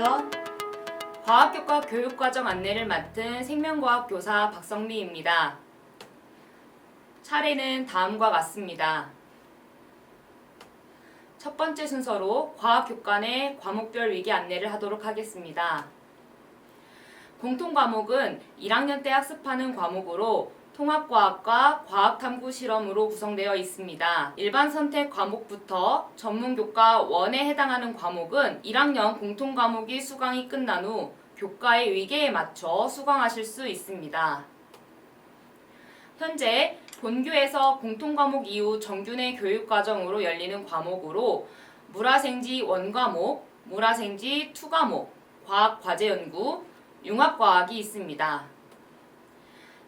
안녕하세요. 과학교과 교육과정 안내를 맡은 생명과학 교사 박성미입니다. 차례는 다음과 같습니다. 첫 번째 순서로 과학교과 과목별 위기 안내를 하도록 하겠습니다. 공통과목은 1학년 때 학습하는 과목으로 통합과학과 과학탐구 실험으로 구성되어 있습니다. 일반 선택 과목부터 전문교과 1에 해당하는 과목은 1학년 공통과목이 수강이 끝난 후 교과의 위계에 맞춰 수강하실 수 있습니다. 현재 본교에서 공통과목 이후 정규내 교육과정으로 열리는 과목으로 물화생지 1과목, 물화생지 2과목, 과학과제연구, 융합과학이 있습니다.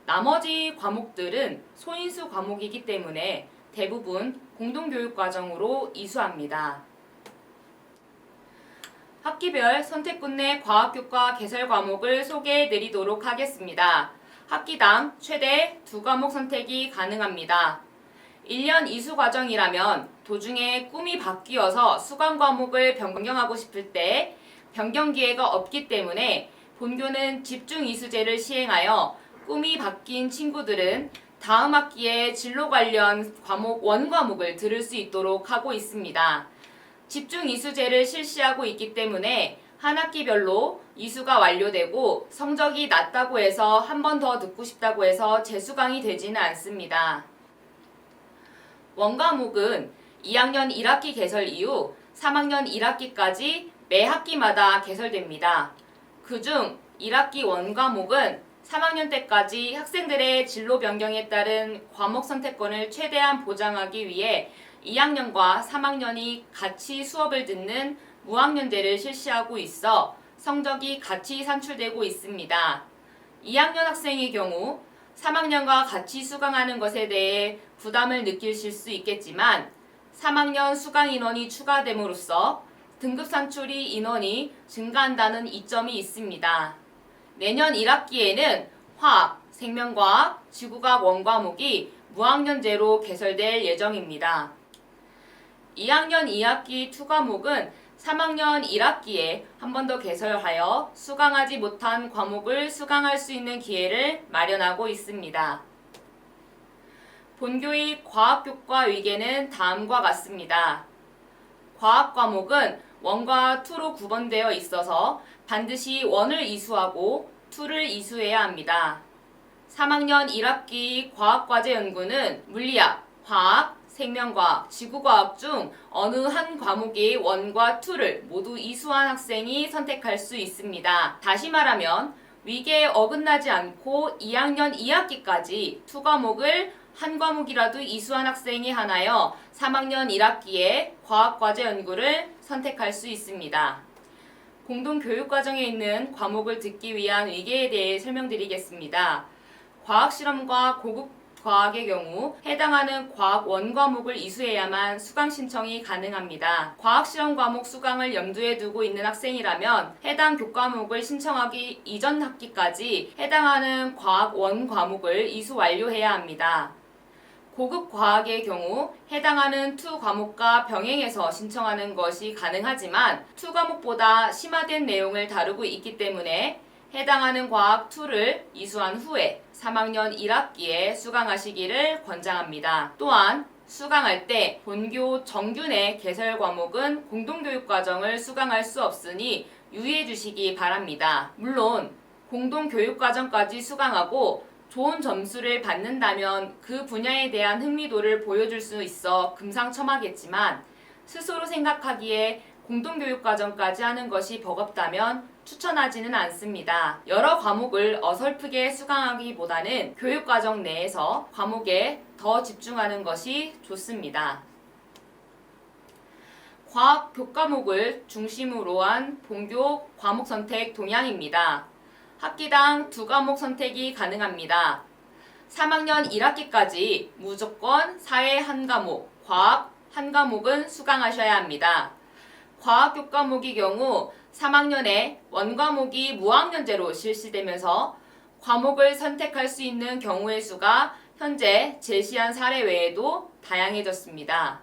나머지 과목들은 소인수 과목이기 때문에 대부분 공동교육과정으로 이수합니다. 학기별 선택군 내 과학교과 개설 과목을 소개해 드리도록 하겠습니다. 학기당 최대 2과목 선택이 가능합니다. 1년 이수 과정이라면 도중에 꿈이 바뀌어서 수강 과목을 변경하고 싶을 때 변경 기회가 없기 때문에 본교는 집중 이수제를 시행하여 꿈이 바뀐 친구들은 다음 학기에 진로 관련 과목 1과목을 들을 수 있도록 하고 있습니다. 집중 이수제를 실시하고 있기 때문에 한 학기별로 이수가 완료되고 성적이 낮다고 해서 한 번 더 듣고 싶다고 해서 재수강이 되지는 않습니다. 1과목은 2학년 1학기 개설 이후 3학년 1학기까지 매 학기마다 개설됩니다. 그중 1학기 1과목은 3학년 때까지 학생들의 진로 변경에 따른 과목 선택권을 최대한 보장하기 위해 2학년과 3학년이 같이 수업을 듣는 무학년제를 실시하고 있어 성적이 같이 산출되고 있습니다. 2학년 학생의 경우 3학년과 같이 수강하는 것에 대해 부담을 느끼실 수 있겠지만 3학년 수강 인원이 추가됨으로써 등급 산출이 인원이 증가한다는 이점이 있습니다. 내년 1학기에는 화학, 생명과학, 지구과학 1과목이 무학년제로 개설될 예정입니다. 2학년 2학기 2과목은 3학년 1학기에 한 번 더 개설하여 수강하지 못한 과목을 수강할 수 있는 기회를 마련하고 있습니다. 본교의 과학교과 위계는 다음과 같습니다. 과학 과목은 1과 2로 구분되어 있어서 반드시 1을 이수하고 2를 이수해야 합니다. 3학년 1학기 과학과제연구는 물리학, 화학, 생명과학, 지구과학 중 어느 한 과목의 1과 2를 모두 이수한 학생이 선택할 수 있습니다. 다시 말하면 위계에 어긋나지 않고 2학년 2학기까지 2과목을 한 과목이라도 이수한 학생이 하나여 3학년 1학기에 과학과제 연구를 선택할 수 있습니다. 공동교육과정에 있는 과목을 듣기 위한 위계에 대해 설명드리겠습니다. 과학실험과 고급과학의 경우 해당하는 과학 1과목을 이수해야만 수강 신청이 가능합니다. 과학실험 과목 수강을 염두에 두고 있는 학생이라면 해당 교과목을 신청하기 이전 학기까지 해당하는 과학 1과목을 이수 완료해야 합니다. 고급 과학의 경우 해당하는 2과목과 병행해서 신청하는 것이 가능하지만 2과목보다 심화된 내용을 다루고 있기 때문에 해당하는 과학 2를 이수한 후에 3학년 1학기에 수강하시기를 권장합니다. 또한 수강할 때 본교 정규내 개설 과목은 공동교육과정을 수강할 수 없으니 유의해 주시기 바랍니다. 물론 공동교육과정까지 수강하고 좋은 점수를 받는다면 그 분야에 대한 흥미도를 보여줄 수 있어 금상첨화겠지만 스스로 생각하기에 공동교육과정까지 하는 것이 버겁다면 추천하지는 않습니다. 여러 과목을 어설프게 수강하기보다는 교육과정 내에서 과목에 더 집중하는 것이 좋습니다. 과학 교과목을 중심으로 한 본교 과목 선택 동향입니다. 학기당 2과목 선택이 가능합니다. 3학년 1학기까지 무조건 사회 1과목, 과학 1과목은 수강하셔야 합니다. 과학 교과목의 경우 3학년에 1과목이 무학년제로 실시되면서 과목을 선택할 수 있는 경우의 수가 현재 제시한 사례 외에도 다양해졌습니다.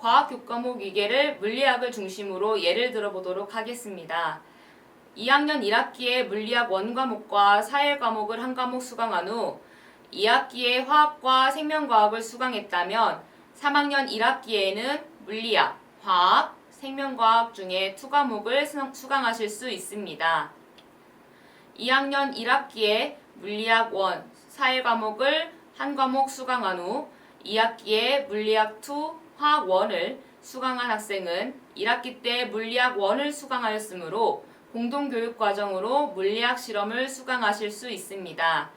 과학 교과목 위계를 물리학을 중심으로 예를 들어보도록 하겠습니다. 2학년 1학기에 물리학 원과목과 사회과목을 한 과목 수강한 후 2학기에 화학과 생명과학을 수강했다면 3학년 1학기에는 물리학, 화학, 생명과학 중에 2과목을 수강하실 수 있습니다. 2학년 1학기에 물리학 원, 사회과목을 한 과목 수강한 후 2학기에 물리학 2, 화학 1을 수강한 학생은 1학기 때 물리학 1을 수강하였으므로 공동교육과정으로 물리학 실험을 수강하실 수 있습니다.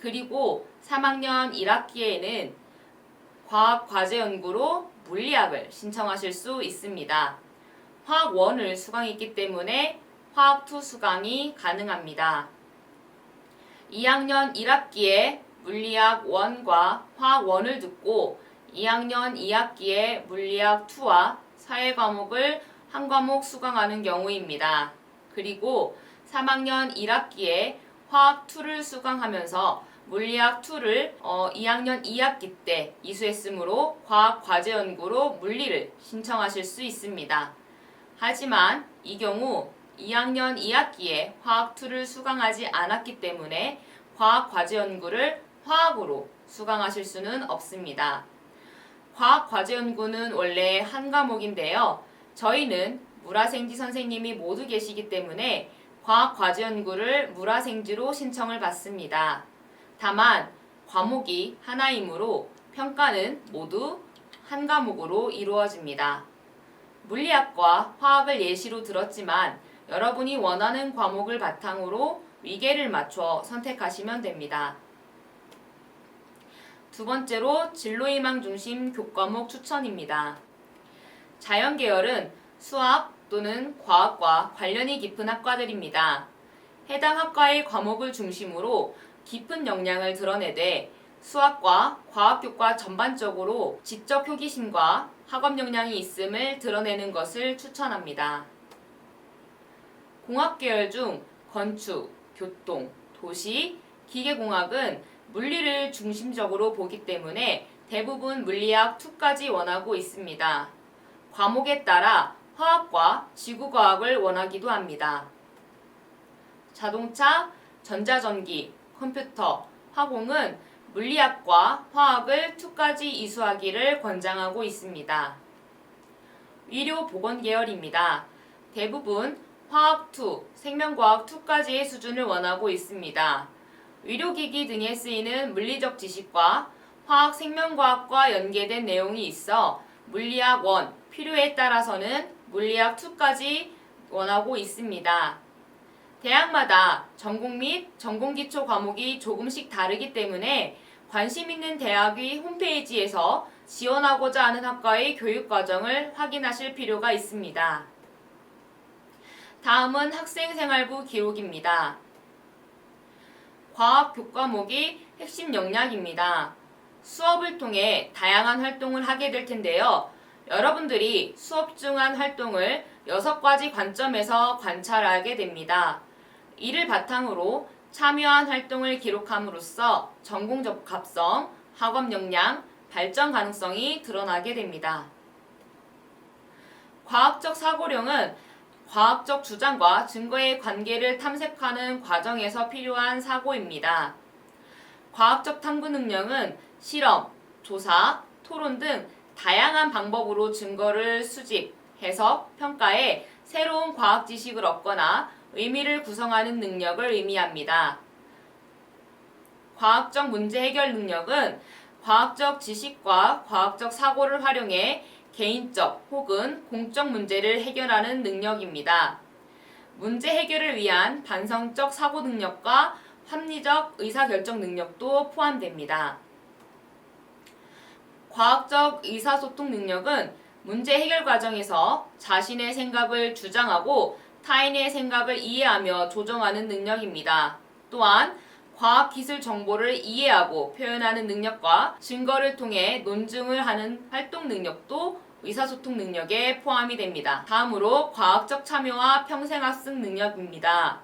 그리고 3학년 1학기에는 과학과제연구로 물리학을 신청하실 수 있습니다. 화학 1을 수강했기 때문에 화학 2 수강이 가능합니다. 2학년 1학기에 물리학 1과 화학 1을 듣고 2학년 2학기에 물리학 2와 사회과목을 한 과목 수강하는 경우입니다. 그리고 3학년 1학기에 화학 2를 수강하면서 물리학 2를 2학년 2학기 때 이수했으므로 과학과제연구로 물리를 신청하실 수 있습니다. 하지만 이 경우 2학년 2학기에 화학 2를 수강하지 않았기 때문에 과학과제연구를 화학으로 수강하실 수는 없습니다. 과학과제연구는 원래 한 과목인데요. 저희는 물화생지 선생님이 모두 계시기 때문에 과학과제연구를 물화생지로 신청을 받습니다. 다만 과목이 하나이므로 평가는 모두 한 과목으로 이루어집니다. 물리학과 화학을 예시로 들었지만 여러분이 원하는 과목을 바탕으로 위계를 맞춰 선택하시면 됩니다. 두 번째로 진로희망 중심 교과목 추천입니다. 자연계열은 수학 또는 과학과 관련이 깊은 학과들입니다. 해당 학과의 과목을 중심으로 깊은 역량을 드러내되 수학과 과학교과 전반적으로 지적 호기심과 학업 역량이 있음을 드러내는 것을 추천합니다. 공학계열 중 건축, 교통, 도시, 기계공학은 물리를 중심적으로 보기 때문에 대부분 물리학 2까지 원하고 있습니다. 과목에 따라 화학과 지구과학을 원하기도 합니다. 자동차, 전자전기, 컴퓨터, 화공은 물리학과 화학을 2까지 이수하기를 권장하고 있습니다. 의료보건 계열입니다. 대부분 화학 2, 생명과학 2까지의 수준을 원하고 있습니다. 의료기기 등에 쓰이는 물리적 지식과 화학 생명과학과 연계된 내용이 있어 물리학 1, 필요에 따라서는 물리학 2까지 원하고 있습니다. 대학마다 전공 및 전공기초 과목이 조금씩 다르기 때문에 관심 있는 대학의 홈페이지에서 지원하고자 하는 학과의 교육과정을 확인하실 필요가 있습니다. 다음은 학생생활부 기록입니다. 과학 교과목이 핵심 역량입니다. 수업을 통해 다양한 활동을 하게 될 텐데요. 여러분들이 수업 중 한 활동을 6가지 관점에서 관찰하게 됩니다. 이를 바탕으로 참여한 활동을 기록함으로써 전공 적합성, 학업 역량, 발전 가능성이 드러나게 됩니다. 과학적 사고력은 과학적 주장과 증거의 관계를 탐색하는 과정에서 필요한 사고입니다. 과학적 탐구 능력은 실험, 조사, 토론 등 다양한 방법으로 증거를 수집, 해석, 평가해 새로운 과학 지식을 얻거나 의미를 구성하는 능력을 의미합니다. 과학적 문제 해결 능력은 과학적 지식과 과학적 사고를 활용해 개인적 혹은 공적 문제를 해결하는 능력입니다. 문제 해결을 위한 반성적 사고 능력과 합리적 의사결정 능력도 포함됩니다. 과학적 의사소통 능력은 문제 해결 과정에서 자신의 생각을 주장하고 타인의 생각을 이해하며 조정하는 능력입니다. 또한 과학기술 정보를 이해하고 표현하는 능력과 증거를 통해 논증을 하는 활동 능력도 의사소통 능력에 포함이 됩니다. 다음으로 과학적 참여와 평생학습 능력입니다.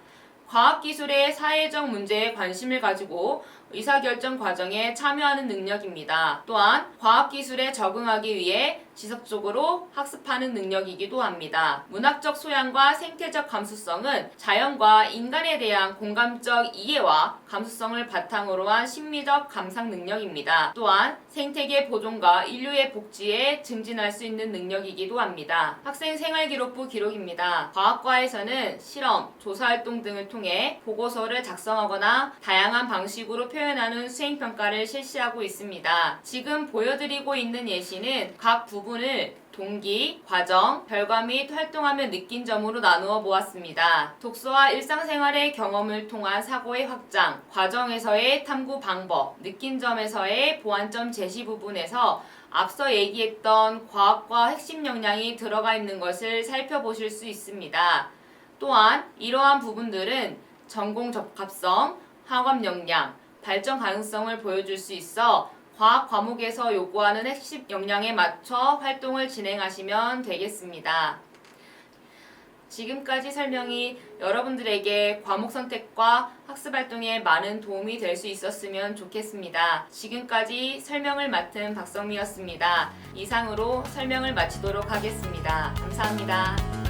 과학기술의 사회적 문제에 관심을 가지고 의사결정 과정에 참여하는 능력입니다. 또한 과학기술에 적응하기 위해 지속적으로 학습하는 능력이기도 합니다. 문학적 소양과 생태적 감수성은 자연과 인간에 대한 공감적 이해와 감수성을 바탕으로 한 심미적 감상 능력입니다. 또한 생태계 보존과 인류의 복지에 증진할 수 있는 능력이기도 합니다. 학생 생활기록부 기록입니다. 과학과에서는 실험, 조사활동 등을 통해 보고서를 작성하거나 다양한 방식으로 표현하는 수행평가를 실시하고 있습니다. 지금 보여드리고 있는 예시는 각 부분을 동기, 과정, 결과 및 활동하며 느낀 점으로 나누어 보았습니다. 독서와 일상생활의 경험을 통한 사고의 확장, 과정에서의 탐구 방법, 느낀 점에서의 보완점 제시 부분에서 앞서 얘기했던 과학과 핵심 역량이 들어가 있는 것을 살펴보실 수 있습니다. 또한 이러한 부분들은 전공 적합성, 학업 역량, 발전 가능성을 보여줄 수 있어 과학 과목에서 요구하는 핵심 역량에 맞춰 활동을 진행하시면 되겠습니다. 지금까지 설명이 여러분들에게 과목 선택과 학습 활동에 많은 도움이 될 수 있었으면 좋겠습니다. 지금까지 설명을 맡은 박성미였습니다. 이상으로 설명을 마치도록 하겠습니다. 감사합니다.